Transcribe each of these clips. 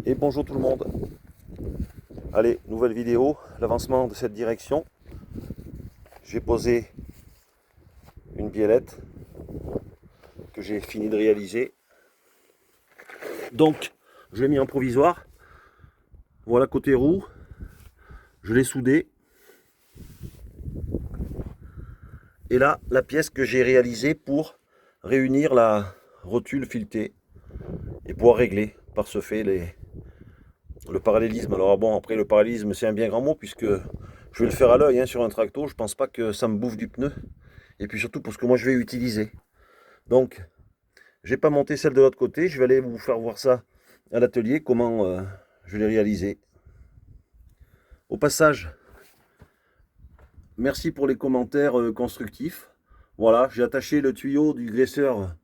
Et bonjour tout le monde. Allez, nouvelle vidéo, l'avancement de cette direction. J'ai posé une biellette que j'ai fini de réaliser. Donc, je l'ai mis en provisoire. Voilà côté roue. Je l'ai soudé. Et là, la pièce que j'ai réalisée pour réunir la rotule filetée et pouvoir régler par ce fait le parallélisme. Alors bon, après le parallélisme c'est un bien grand mot puisque je vais le faire à l'œil sur un tracto. Je pense pas que ça me bouffe du pneu. Et puis surtout pour ce que moi je vais utiliser. Donc, j'ai pas monté celle de l'autre côté. Je vais aller vous faire voir ça à l'atelier, comment je l'ai réalisé. Au passage, merci pour les commentaires constructifs. Voilà, j'ai attaché le tuyau du graisseur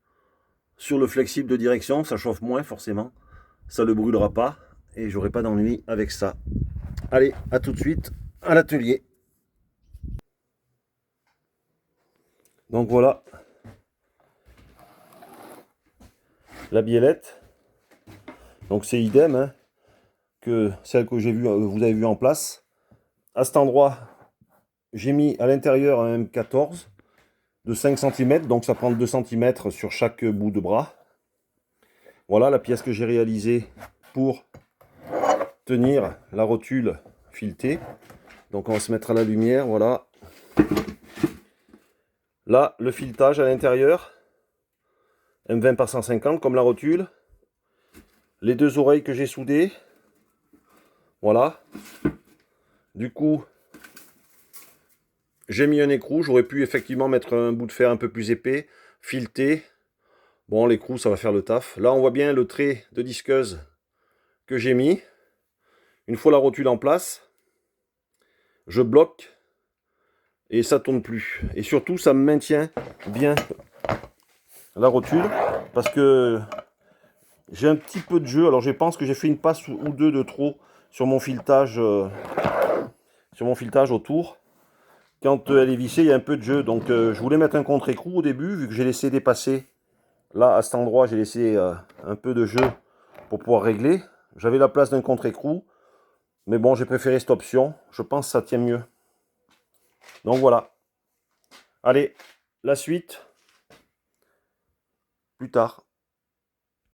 sur le flexible de direction. Ça chauffe moins forcément. Ça ne le brûlera pas. Et j'aurai pas d'ennui avec ça. Allez, à tout de suite à l'atelier. Donc voilà la biellette. Donc c'est idem que celle que vous avez vue en place. À cet endroit, j'ai mis à l'intérieur un M14 de 5 cm, donc ça prend 2 cm sur chaque bout de bras. Voilà la pièce que j'ai réalisée pour tenir la rotule filetée. Donc on va se mettre à la lumière, voilà. Là, le filetage à l'intérieur, M20 par 150 comme la rotule. Les deux oreilles que j'ai soudées, voilà. Du coup, j'ai mis un écrou, j'aurais pu effectivement mettre un bout de fer un peu plus épais, fileté. Bon, l'écrou, ça va faire le taf. Là, on voit bien le trait de disqueuse que j'ai mis. Une fois la rotule en place, je bloque et ça tourne plus. Et surtout, ça me maintient bien la rotule parce que j'ai un petit peu de jeu. Alors, je pense que j'ai fait une passe ou deux de trop sur mon filetage autour. Quand elle est vissée, il y a un peu de jeu. Donc, je voulais mettre un contre-écrou au début, vu que j'ai laissé dépasser. Là, à cet endroit, j'ai laissé un peu de jeu pour pouvoir régler. J'avais la place d'un contre-écrou. Mais bon, j'ai préféré cette option. Je pense que ça tient mieux. Donc voilà. Allez, la suite, plus tard.